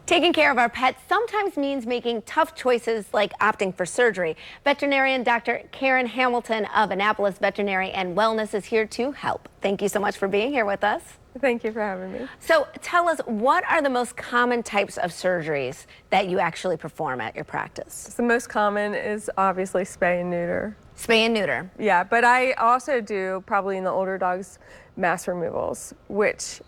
Taking care of our pets sometimes means making tough choices like opting for surgery. Veterinarian Dr. Karen Hamilton of Annapolis Veterinary and Wellness is here to help. Thank you so much for being here with us. Thank you for having me. So tell us, what are the most common types of surgeries that you actually perform at your practice? The most common is obviously spay and neuter. Spay and neuter. Yeah, but I also do, probably in the older dogs, mass removals, which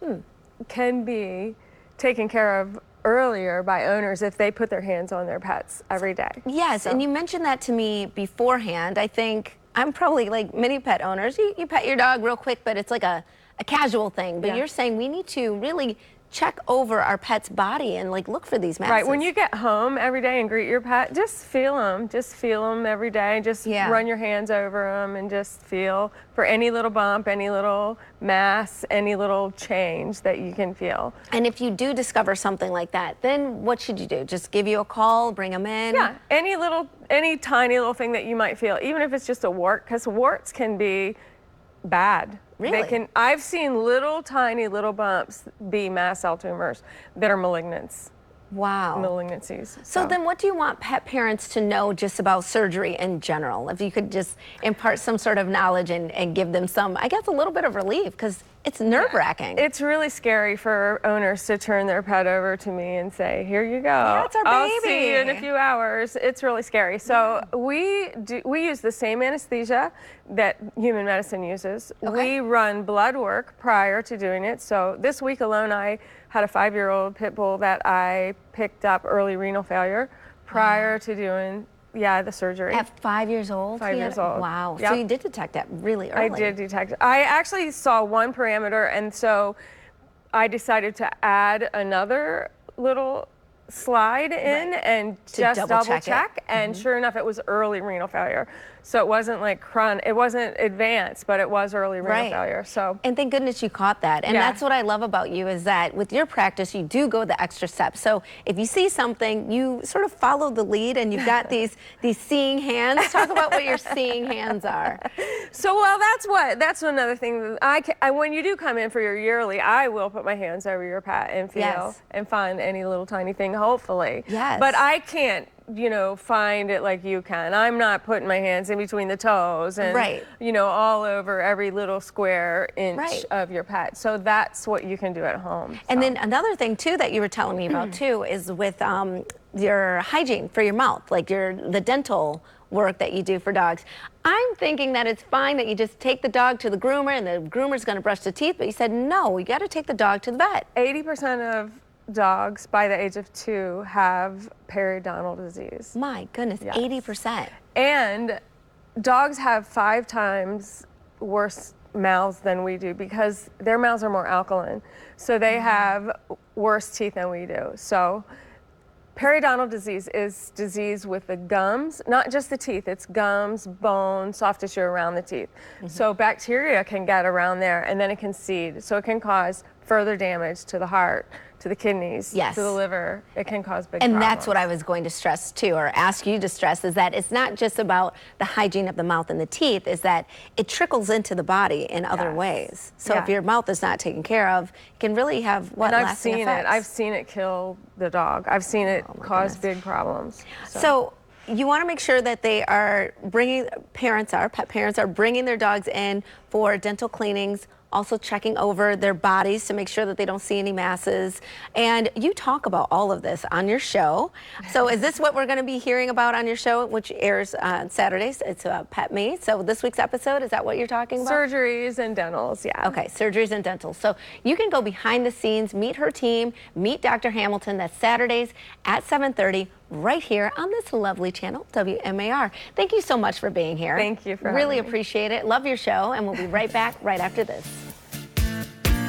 can be taken care of earlier by owners if they put their hands on their pets every day. Yes, and you mentioned that to me beforehand. I think I'm probably like many pet owners. You pet your dog real quick, but it's like a casual thing. But you're saying we need to really check over our pet's body and like look for these masses. Right, when you get home every day and greet your pet, just feel them. Just feel them every day. Just run your hands over them and just feel for any little bump, any little mass, any little change that you can feel. And if you do discover something like that, then what should you do? Just give you a call, bring them in? Yeah, any tiny little thing that you might feel, even if it's just a wart, because warts can be bad. Really? I've seen tiny little bumps be mast cell tumors that are malignancies. So then what do you want pet parents to know just about surgery in general? If you could just impart some sort of knowledge and give them some, I guess, a little bit of relief, because it's nerve-wracking. It's really scary for owners to turn their pet over to me and say, here you go. Yeah, it's our baby. I'll see you in a few hours. It's really scary. So we use the same anesthesia that human medicine uses. We run blood work prior to doing it. So this week alone, I had a 5-year-old pit bull that I picked up early renal failure prior to doing the surgery. At 5 years old? 5 years old. Wow. Yep. So you did detect that really early. I did detect it. I actually saw one parameter, and so I decided to add another little slide in and just double check. And sure enough, it was early renal failure. So it wasn't like it wasn't advanced, but it was early renal failure. So, and thank goodness you caught that. And that's what I love about you, is that with your practice, you do go the extra step. So if you see something, you sort of follow the lead, and you've got these seeing hands. Talk about what your seeing hands are. So, well, that's another thing. When you do come in for your yearly, I will put my hands over your pet and feel and find any little tiny thing, hopefully. Yes. But I can't, find it like you can. I'm not putting my hands in between the toes and, all over every little square inch of your pet. So that's what you can do at home. And then another thing too that you were telling me about too is with your hygiene for your mouth, like the dental work that you do for dogs. I'm thinking that it's fine that you just take the dog to the groomer and the groomer's going to brush the teeth, but you said no, you got to take the dog to the vet. 80% of dogs by the age of 2 have periodontal disease. My goodness, 80%. And dogs have 5 times worse mouths than we do because their mouths are more alkaline. So they have worse teeth than we do. So periodontal disease is disease with the gums, not just the teeth, it's gums, bone, soft tissue around the teeth. So bacteria can get around there and then it can seed. So it can cause further damage to the heart, to the kidneys, to the liver. It can cause big problems. And that's what I was going to stress too, or ask you to stress, is that it's not just about the hygiene of the mouth and the teeth, is that it trickles into the body in other ways. So if your mouth is not taken care of, it can really have lasting effects. I've seen it kill the dog. I've seen it cause big problems. So you want to make sure that they are pet parents are bringing their dogs in for dental cleanings, also checking over their bodies to make sure that they don't see any masses. And you talk about all of this on your show. So is this what we're going to be hearing about on your show, which airs on Saturdays? It's Pet Me. So this week's episode, is that what you're talking about? Surgeries and dentals, Okay, surgeries and dentals. So you can go behind the scenes, meet her team, meet Dr. Hamilton. That's Saturdays at 7:30 right here on this lovely channel, WMAR. Thank you so much for being here. Thank you for really having me. Appreciate it. Love your show, and we'll be right back right after this.